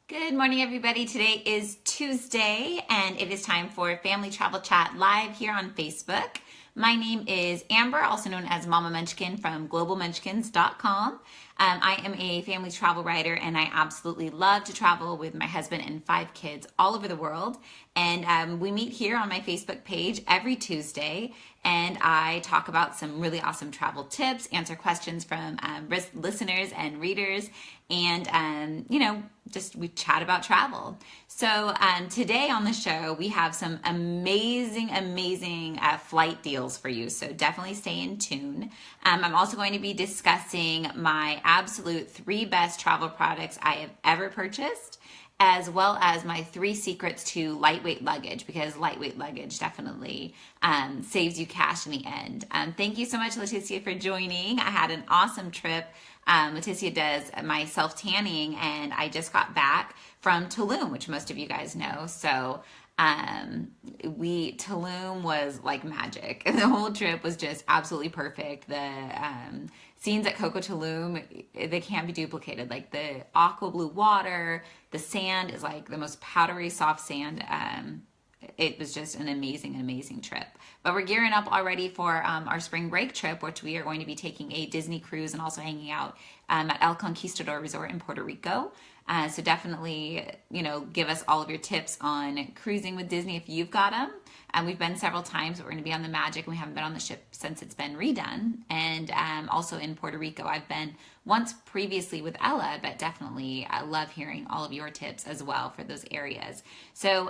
Good morning, everybody. Today is Tuesday, and it is time for Family Travel Chat live here on Facebook. My name is Amber, also known as Mama Munchkin from globalmunchkins.com. I am a family travel writer, and I absolutely love to travel with my husband and 5 kids all over the world. And we meet here on my Facebook page every Tuesday, and I talk about some really awesome travel tips, answer questions from listeners and readers, and just we chat about travel. So today on the show, we have some amazing flight deals for you. So definitely stay in tune. I'm also going to be discussing my absolute 3 best travel products I have ever purchased, as well as my 3 secrets to lightweight luggage, because lightweight luggage definitely saves you cash in the end. Thank you so much, Leticia, for joining. I had an awesome trip. Leticia does my self-tanning, and I just got back from Tulum, which most of you guys know. So Tulum was like magic. The whole trip was just absolutely perfect. The scenes at Coco Tulum, they can't be duplicated. Like the aqua blue water, the sand is like the most powdery soft sand. It was just an amazing trip. But we're gearing up already for our spring break trip, which we are going to be taking a Disney cruise and also hanging out at El Conquistador Resort in Puerto Rico. So definitely, give us all of your tips on cruising with Disney if you've got them. We've been several times, but we're going to be on the Magic, and we haven't been on the ship since it's been redone. And also in Puerto Rico, I've been once previously with Ella, but definitely I love hearing all of your tips as well for those areas. So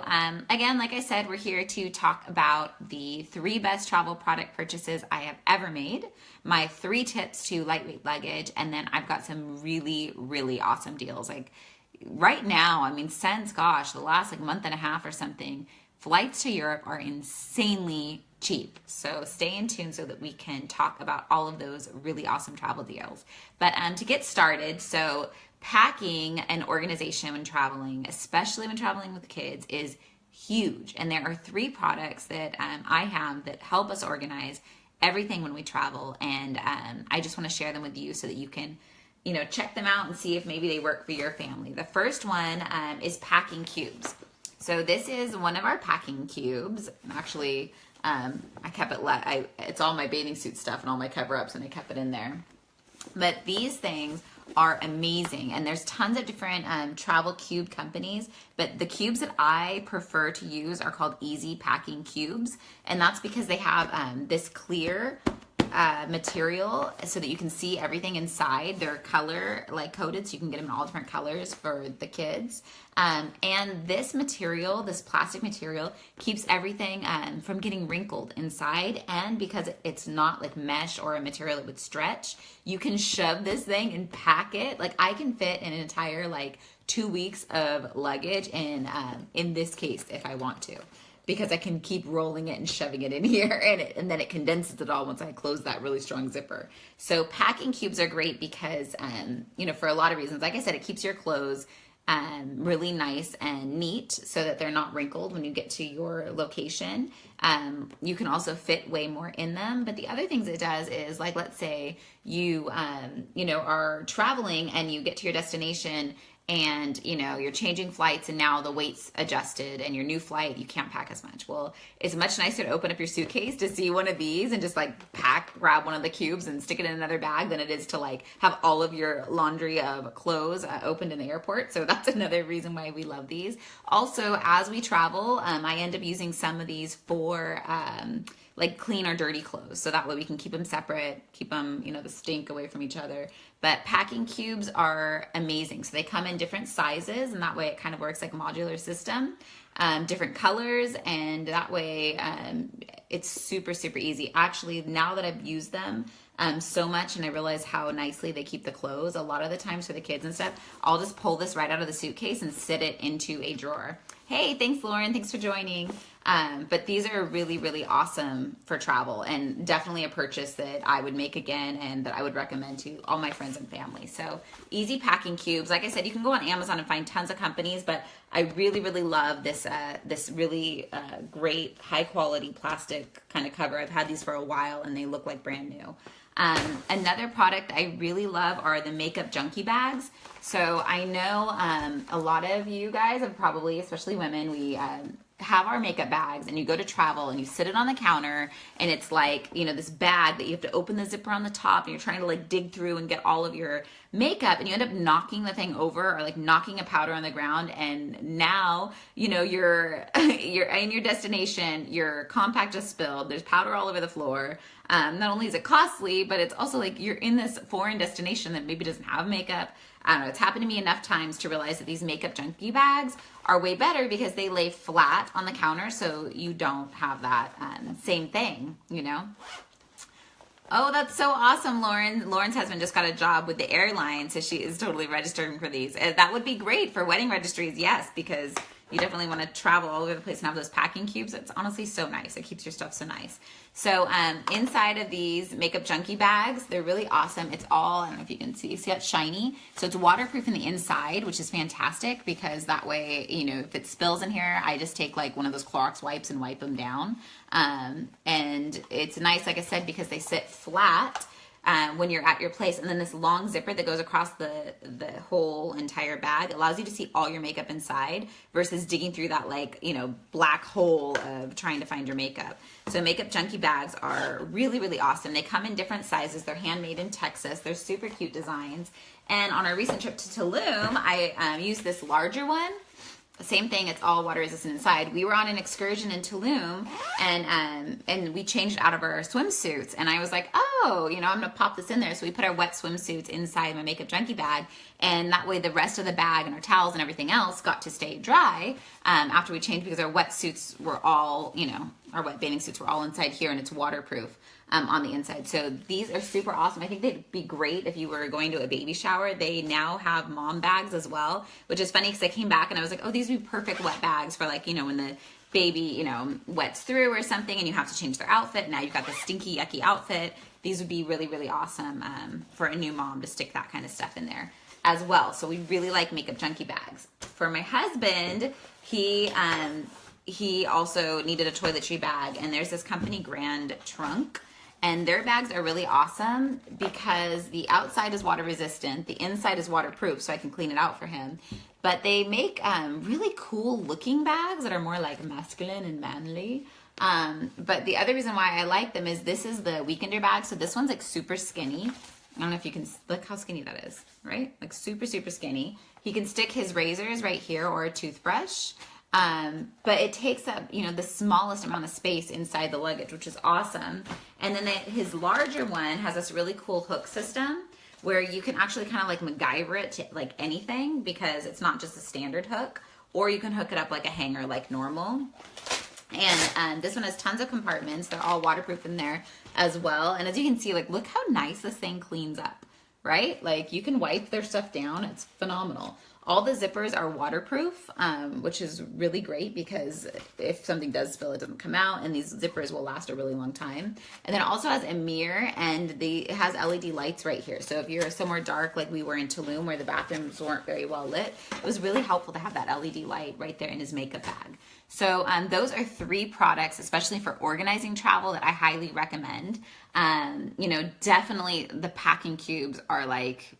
again, like I said, we're here to talk about the 3 best travel product purchases I have ever made, my 3 tips to lightweight luggage, and then I've got some really awesome deals. Like right now, since the last month and a half or something, flights to Europe are insanely cheap. So stay in tune so that we can talk about all of those really awesome travel deals. But to get started, so packing and organization when traveling, especially when traveling with kids, is huge. And there are 3 products that I have that help us organize everything when we travel. And I just want to share them with you so that you can check them out and see if maybe they work for your family. The first one is packing cubes. So this is one of our packing cubes. And actually, I kept it, it's all my bathing suit stuff and all my cover-ups, and I kept it in there. But these things are amazing, and there's tons of different travel cube companies, but the cubes that I prefer to use are called Easy Packing Cubes, and that's because they have this clear material so that you can see everything inside. They're color coded, so you can get them in all different colors for the kids. And this material, this plastic material, keeps everything from getting wrinkled inside. And because it's not like mesh or a material that would stretch, you can shove this thing and pack it. Like I can fit an entire 2 weeks of luggage in this case if I want to, because I can keep rolling it and shoving it in here, and then it condenses it all once I close that really strong zipper. So packing cubes are great because, for a lot of reasons. Like I said, it keeps your clothes really nice and neat so that they're not wrinkled when you get to your location. You can also fit way more in them. But the other things it does is, let's say you, are traveling and you get to your destination, and you're changing flights, and now the weight's adjusted, and your new flight, you can't pack as much. Well, it's much nicer to open up your suitcase to see one of these and just grab one of the cubes and stick it in another bag than it is to have all of your laundry of clothes opened in the airport. So that's another reason why we love these. Also, as we travel, I end up using some of these for clean or dirty clothes, so that way we can keep them separate, keep them, the stink away from each other. But packing cubes are amazing. So they come in different sizes, and that way it kind of works like a modular system, different colors, and that way it's super easy. Actually, now that I've used them so much, and I realize how nicely they keep the clothes, a lot of the times for the kids and stuff, I'll just pull this right out of the suitcase and sit it into a drawer. Hey, thanks Lauren, thanks for joining. But these are really, really awesome for travel, and definitely a purchase that I would make again and that I would recommend to all my friends and family. So easy packing cubes. Like I said, you can go on Amazon and find tons of companies, but I really, really love this this really great high quality plastic kind of cover. I've had these for a while and they look like brand new. Another product I really love are the makeup junkie bags. So I know a lot of you guys have probably, especially women, we have our makeup bags, and you go to travel and you sit it on the counter, and it's like, you know, this bag that you have to open the zipper on the top, and you're trying to like dig through and get all of your makeup, and you end up knocking the thing over or like knocking a powder on the ground, and now, you know, you're in your destination, your compact just spilled, there's powder all over the floor. Not only is it costly, but it's also like you're in this foreign destination that maybe doesn't have makeup. I don't know, it's happened to me enough times to realize that these makeup junkie bags are way better because they lay flat on the counter, so you don't have that same thing, you know? Oh, that's so awesome, Lauren. Lauren's husband just got a job with the airline, so she is totally registering for these. That would be great for wedding registries, yes, because you definitely want to travel all over the place and have those packing cubes. It's honestly so nice. It keeps your stuff so nice. So inside of these makeup junkie bags, they're really awesome. It's all, I don't know if you can see it's shiny. So it's waterproof in the inside, which is fantastic because that way, you know, if it spills in here, I just take like one of those Clorox wipes and wipe them down. And it's nice, like I said, because they sit flat when you're at your place. And then this long zipper that goes across the whole entire bag allows you to see all your makeup inside versus digging through that, like, you know, black hole of trying to find your makeup. So makeup junkie bags are really, really awesome. They come in different sizes. They're handmade in Texas. They're super cute designs. And on our recent trip to Tulum, I used this larger one. Same thing, it's all water resistant inside. We were on an excursion in Tulum, and we changed out of our swimsuits, and I was like, oh, you know, I'm gonna pop this in there. So we put our wet swimsuits inside my makeup junkie bag, and that way the rest of the bag and our towels and everything else got to stay dry after we changed, because our wet suits were all, you know, our wet bathing suits were all inside here, and it's waterproof on the inside. So these are super awesome. I think they'd be great if you were going to a baby shower. They now have mom bags as well, which is funny because I came back and I was like, oh, these would be perfect wet bags for, like, you know, when the baby, you know, wets through or something and you have to change their outfit. Now you've got the stinky, yucky outfit. These would be really, really awesome for a new mom to stick that kind of stuff in there as well. So we really like makeup junkie bags. For my husband, he also needed a toiletry bag, and there's this company, Grand Trunk. And their bags are really awesome because the outside is water resistant, the inside is waterproof, so I can clean it out for him. But they make really cool looking bags that are more like masculine and manly. But the other reason why I like them is this is the weekender bag. So this one's like super skinny. I don't know if you can look how skinny that is, right? Like super, super skinny. He can stick his razors right here or a toothbrush. But it takes up, you know, the smallest amount of space inside the luggage, which is awesome. And then his larger one has this really cool hook system where you can actually kind of like MacGyver it to like anything, because it's not just a standard hook, or you can hook it up like a hanger like normal. And this one has tons of compartments. They're all waterproof in there as well. And as you can see, like, look how nice this thing cleans up, right? Like, you can wipe their stuff down. It's phenomenal. All the zippers are waterproof, which is really great because if something does spill, it doesn't come out, and these zippers will last a really long time. And then it also has a mirror, and it has LED lights right here. So if you're somewhere dark, like we were in Tulum where the bathrooms weren't very well lit, it was really helpful to have that LED light right there in his makeup bag. So those are 3 products, especially for organizing travel, that I highly recommend. You know, definitely the packing cubes are like,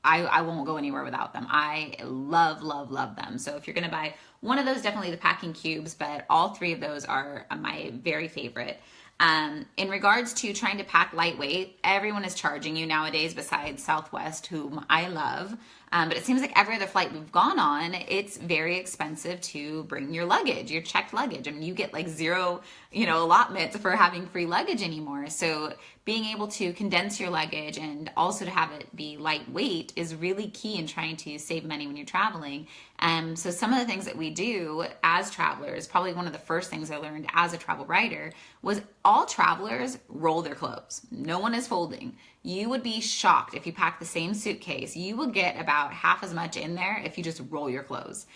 I won't go anywhere without them. I love, love, love them. So if you're going to buy one of those, definitely the packing cubes, but all 3 of those are my very favorite. In regards to trying to pack lightweight, everyone is charging you nowadays besides Southwest, whom I love. But it seems like every other flight we've gone on, it's very expensive to bring your luggage, your checked luggage. I mean, you get like 0, you know, allotments for having free luggage anymore. So being able to condense your luggage and also to have it be lightweight is really key in trying to save money when you're traveling. So some of the things that we do as travelers, probably one of the first things I learned as a travel writer, was all travelers roll their clothes. No one is folding. You would be shocked if you pack the same suitcase. You will get about half as much in there if you just roll your clothes.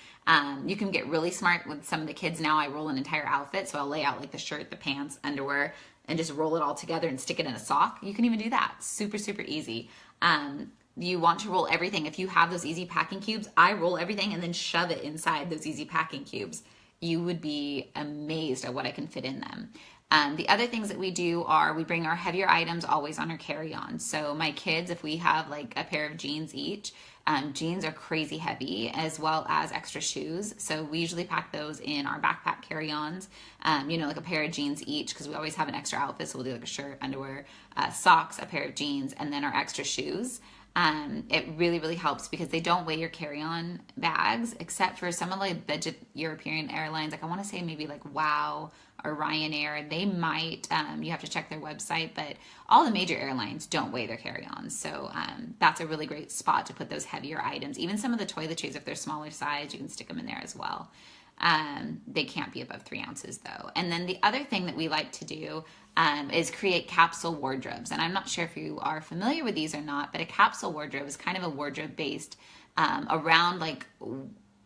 You can get really smart with some of the kids now. I roll an entire outfit, so I'll lay out like the shirt, the pants, underwear, and just roll it all together and stick it in a sock. You can even do that. Super, super easy. You want to roll everything. If you have those easy packing cubes, I roll everything and then shove it inside those easy packing cubes. You would be amazed at what I can fit in them. The other things that we do are we bring our heavier items always on our carry-on. So my kids, if we have like a pair of jeans each, jeans are crazy heavy, as well as extra shoes. So we usually pack those in our backpack carry-ons, like a pair of jeans each, because we always have an extra outfit. So we'll do like a shirt, underwear, socks, a pair of jeans, and then our extra shoes. It really, really helps because they don't weigh your carry-on bags, except for some of like the European airlines. Like I want to say maybe like WOW or Ryanair. They might, you have to check their website, but all the major airlines don't weigh their carry-ons. So that's a really great spot to put those heavier items. Even some of the toiletries, if they're smaller size, you can stick them in there as well. They can't be above 3 ounces though. And then the other thing that we like to do is create capsule wardrobes. And I'm not sure if you are familiar with these or not, but a capsule wardrobe is kind of a wardrobe based around like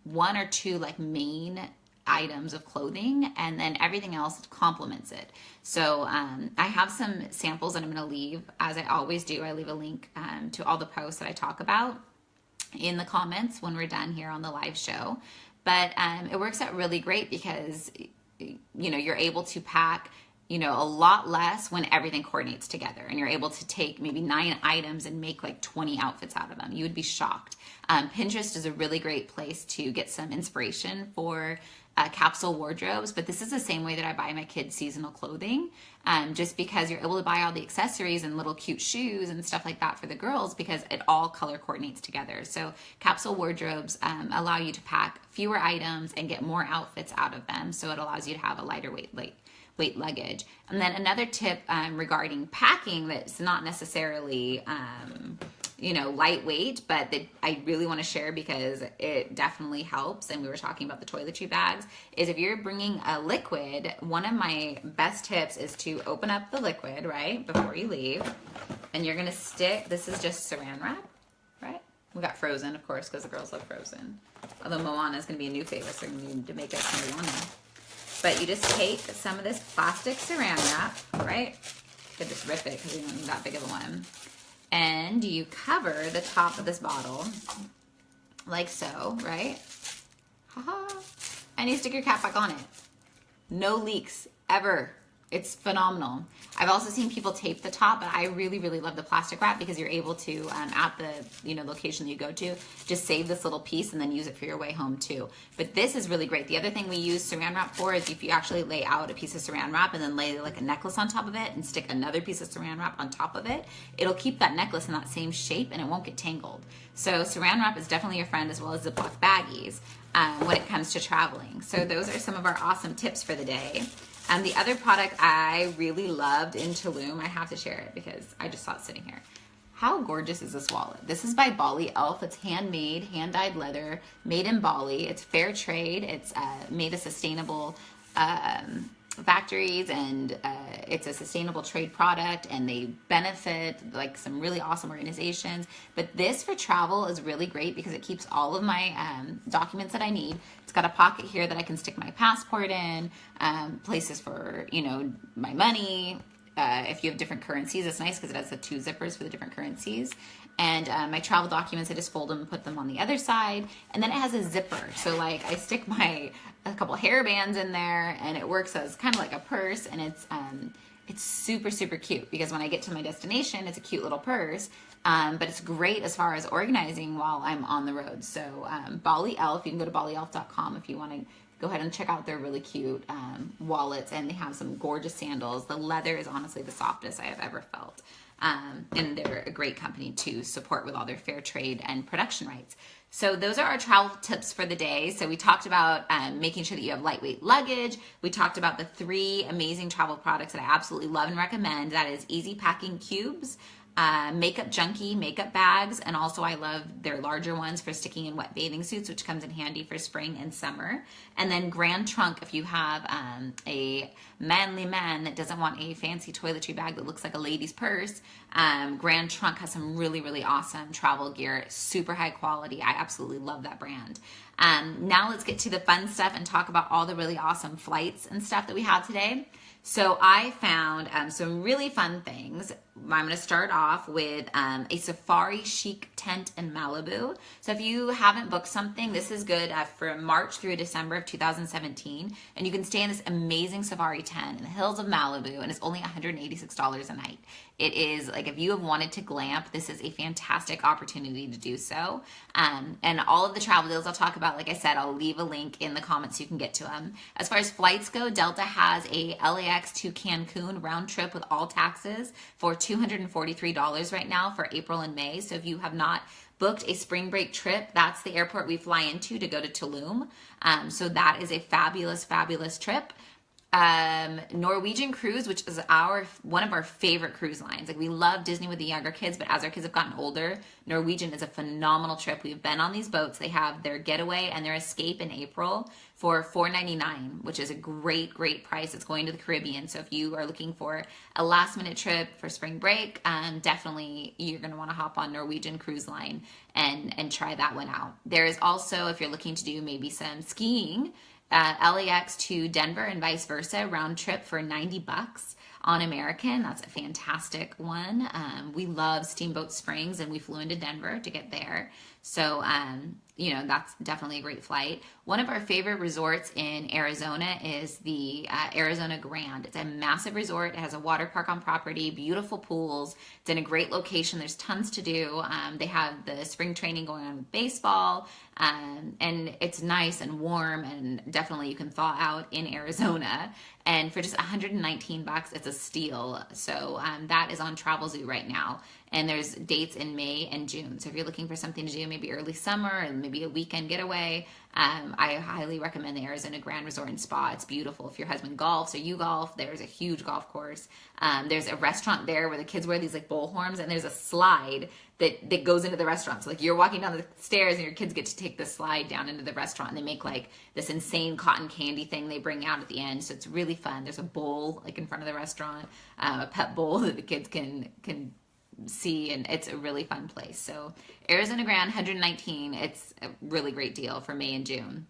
1 or 2 like main items of clothing, and then everything else complements it. So I have some samples that I'm going to leave, as I always do. I leave a link to all the posts that I talk about in the comments when we're done here on the live show. But it works out really great because you're able to pack a lot less when everything coordinates together, and you're able to take maybe 9 items and make like 20 outfits out of them. You would be shocked. Pinterest is a really great place to get some inspiration for capsule wardrobes, but this is the same way that I buy my kids seasonal clothing, just because you're able to buy all the accessories and little cute shoes and stuff like that for the girls because it all color coordinates together. So capsule wardrobes allow you to pack fewer items and get more outfits out of them, so it allows you to have a lighter weight luggage. And then another tip regarding packing that's not necessarily lightweight, but that I really want to share because it definitely helps, and we were talking about the toiletry bags, is if you're bringing a liquid, one of my best tips is to open up the liquid right before you leave, and you're going to stick, this is just saran wrap, right? We got Frozen, of course, because the girls love Frozen. Although Moana is going to be a new favorite, so we're going to need to make us Moana. But you just take some of this plastic saran wrap, right? You could just rip it because we don't need that big of a one. And you cover the top of this bottle like so, right? Haha. And you stick your cap back on it. No leaks ever. It's phenomenal. I've also seen people tape the top, but I really, really love the plastic wrap because you're able to, at the location that you go to, just save this little piece and then use it for your way home too. But this is really great. The other thing we use saran wrap for is if you actually lay out a piece of saran wrap and then lay like a necklace on top of it and stick another piece of saran wrap on top of it, it'll keep that necklace in that same shape and it won't get tangled. So saran wrap is definitely your friend, as well as Ziploc baggies when it comes to traveling. So those are some of our awesome tips for the day. The other product I really loved in Tulum, I have to share it because I just saw it sitting here. How gorgeous is this wallet? This is by Bali Elf. It's handmade, hand-dyed leather, made in Bali. It's fair trade. It's made of sustainable factories, and it's a sustainable trade product, and they benefit like some really awesome organizations. But this for travel is really great because it keeps all of my documents that I need. It's got a pocket here that I can stick my passport in, places for my money. If you have different currencies, it's nice because it has the 2 zippers for the different currencies. And my travel documents, I just fold them and put them on the other side. And then it has a zipper. So like I stick a couple hair bands in there, and it works as kind of like a purse. And it's super, super cute because when I get to my destination, it's a cute little purse. But it's great as far as organizing while I'm on the road. So Bali Elf, you can go to balielf.com if you want to go ahead and check out their really cute wallets, and they have some gorgeous sandals. The leather is honestly the softest I have ever felt. And they're a great company to support with all their fair trade and production rights. So those are our travel tips for the day. So we talked about making sure that you have lightweight luggage. We talked about the 3 amazing travel products that I absolutely love and recommend. That is easy packing cubes, Makeup Junkie makeup bags, and also I love their larger ones for sticking in wet bathing suits, which comes in handy for spring and summer. And then Grand Trunk, if you have a manly man that doesn't want a fancy toiletry bag that looks like a lady's purse, Grand Trunk has some really, really awesome travel gear, super high quality. I absolutely love that brand. Now let's get to the fun stuff and talk about all the really awesome flights and stuff that we have today. So I found some really fun things. I'm going to start off with a safari chic tent in Malibu. So if you haven't booked something, this is good for March through December of 2017. And you can stay in this amazing safari tent in the hills of Malibu, and it's only $186 a night. It is like, if you have wanted to glamp, this is a fantastic opportunity to do so. And all of the travel deals I'll talk about, like I said, I'll leave a link in the comments so you can get to them. As far as flights go, Delta has a LAX to Cancun round trip with all taxes for $243 right now for April and May. So if you have not booked a spring break trip, that's the airport we fly into to go to Tulum. So that is a fabulous, fabulous trip. Norwegian Cruise, which is one of our favorite cruise lines. Like, we love Disney with the younger kids, but as our kids have gotten older, Norwegian is a phenomenal trip. We've been on these boats. They have their getaway and their escape in April for $499, which is a great, great price. It's going to the Caribbean. So if you are looking for a last minute trip for spring break, definitely you're going to want to hop on Norwegian Cruise Line and try that one out. There is also, if you're looking to do maybe some skiing, LAX to Denver and vice versa, round trip for $90 on American. That's a fantastic one. We love Steamboat Springs, and we flew into Denver to get there. So, that's definitely a great flight. One of our favorite resorts in Arizona is the Arizona Grand. It's a massive resort. It has a water park on property, beautiful pools. It's in a great location. There's tons to do. They have the spring training going on with baseball, and it's nice and warm, and definitely you can thaw out in Arizona. And for just $119, it's a steal. So that is on Travelzoo right now. And there's dates in May and June. So if you're looking for something to do, maybe early summer and maybe a weekend getaway, I highly recommend the Arizona Grand Resort and Spa. It's beautiful. If your husband golfs or you golf, there's a huge golf course. There's a restaurant there where the kids wear these like bullhorns, and there's a slide that goes into the restaurant. So like, you're walking down the stairs and your kids get to take the slide down into the restaurant, and they make like this insane cotton candy thing they bring out at the end. So it's really fun. There's a bowl like in front of the restaurant, a pet bowl that the kids can see, and it's a really fun place. So Arizona Grand, $119. It's a really great deal for May and June.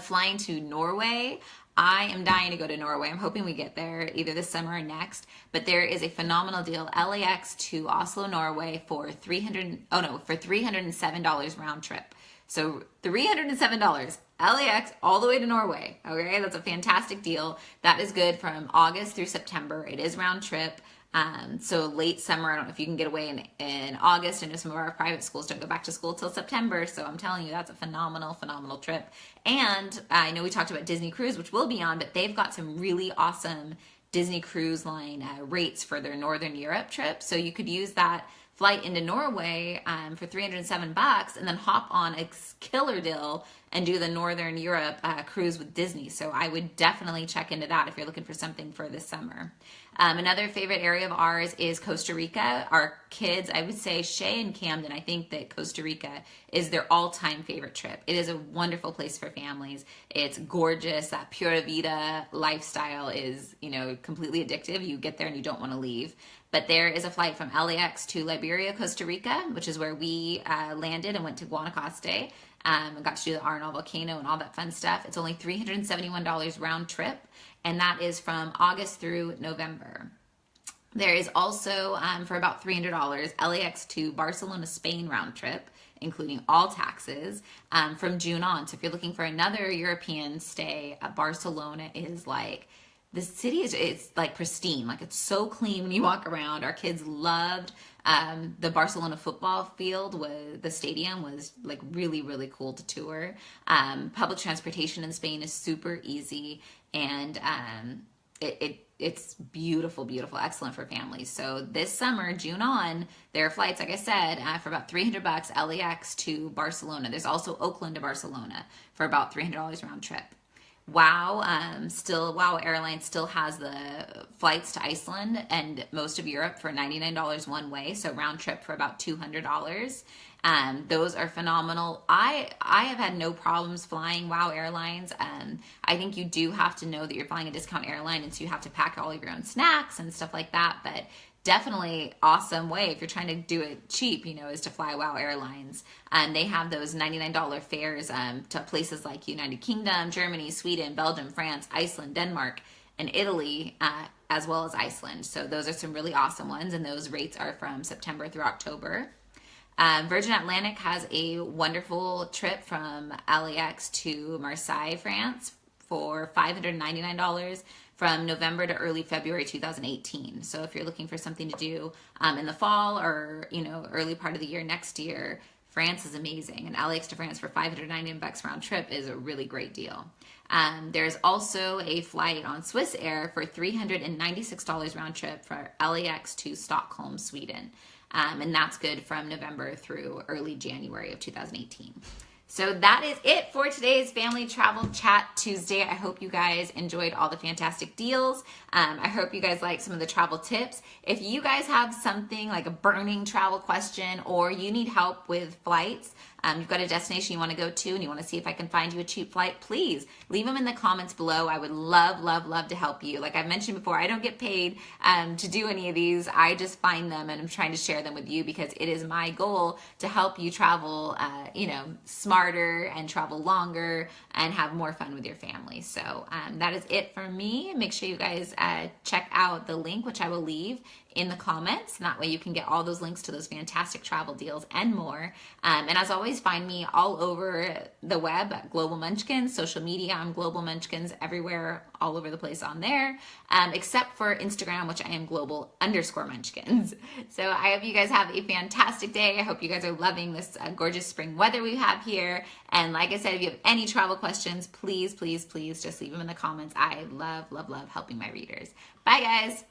Flying to Norway. I am dying to go to Norway. I'm hoping we get there either this summer or next. But there is a phenomenal deal. LAX to Oslo, Norway for $307 round trip. So $307, LAX all the way to Norway. Okay, that's a fantastic deal. That is good from August through September. It is round trip. So late summer, I don't know if you can get away in August. I know some of our private schools don't go back to school till September. So I'm telling you, that's a phenomenal, phenomenal trip. And I know we talked about Disney Cruise, which we'll be on, but they've got some really awesome Disney Cruise Line rates for their Northern Europe trip. So you could use that flight into Norway for $307 and then hop on a killer deal and do the Northern Europe cruise with Disney. So I would definitely check into that if you're looking for something for this summer. Another favorite area of ours is Costa Rica. Our kids, I would say Shay and Camden, I think that Costa Rica is their all-time favorite trip. It is a wonderful place for families. It's gorgeous. That Pura Vida lifestyle is, completely addictive. You get there and you don't want to leave. But there is a flight from LAX to Liberia, Costa Rica, which is where we landed and went to Guanacaste. And got to do the Arenal volcano and all that fun stuff. It's only $371 round trip, and that is from August through November. There is also, for about $300, LAX to Barcelona, Spain round trip, including all taxes, from June on. So if you're looking for another European stay, Barcelona is like, the city it's like pristine. Like, it's so clean when you walk around. Our kids loved the Barcelona football field. The stadium was like really, really cool to tour. Public transportation in Spain is super easy, and it's beautiful, beautiful, excellent for families. So this summer, June on, there are flights, like I said, for about $300, LAX to Barcelona. There's also Oakland to Barcelona for about $300 round trip. Wow Airlines still has the flights to Iceland and most of Europe for $99 one way, so round trip for about $200. Those are phenomenal. I have had no problems flying Wow Airlines. I think you do have to know that you're flying a discount airline, and so you have to pack all of your own snacks and stuff like that. But definitely awesome way if you're trying to do it cheap, is to fly Wow Airlines. They have those $99 fares to places like United Kingdom, Germany, Sweden, Belgium, France, Iceland, Denmark, and Italy, as well as Iceland. So those are some really awesome ones, and those rates are from September through October. Virgin Atlantic has a wonderful trip from LAX to Marseille, France for $599 from November to early February 2018. So if you're looking for something to do in the fall or, early part of the year next year, France is amazing. And LAX to France for $599 round trip is a really great deal. There's also a flight on Swiss Air for $396 round trip for LAX to Stockholm, Sweden. And that's good from November through early January of 2018. So that is it for today's Family Travel Chat Tuesday. I hope you guys enjoyed all the fantastic deals. I hope you guys like some of the travel tips. If you guys have something like a burning travel question or you need help with flights, you've got a destination you want to go to and you want to see if I can find you a cheap flight, please leave them in the comments below. I would love to help you. Like I've mentioned before, I don't get paid to do any of these. I just find them and I'm trying to share them with you because it is my goal to help you travel, smarter and travel longer and have more fun with your family. So that is it for me. Make sure you guys check out the link, which I will leave in the comments. And that way you can get all those links to those fantastic travel deals and more. And as always, find me all over the web at Global Munchkins, social media. I'm Global Munchkins everywhere, all over the place on there, except for Instagram, which I am Global_Munchkins. So I hope you guys have a fantastic day. I hope you guys are loving this gorgeous spring weather we have here. And like I said, if you have any travel questions, please just leave them in the comments. I love helping my readers. Bye guys.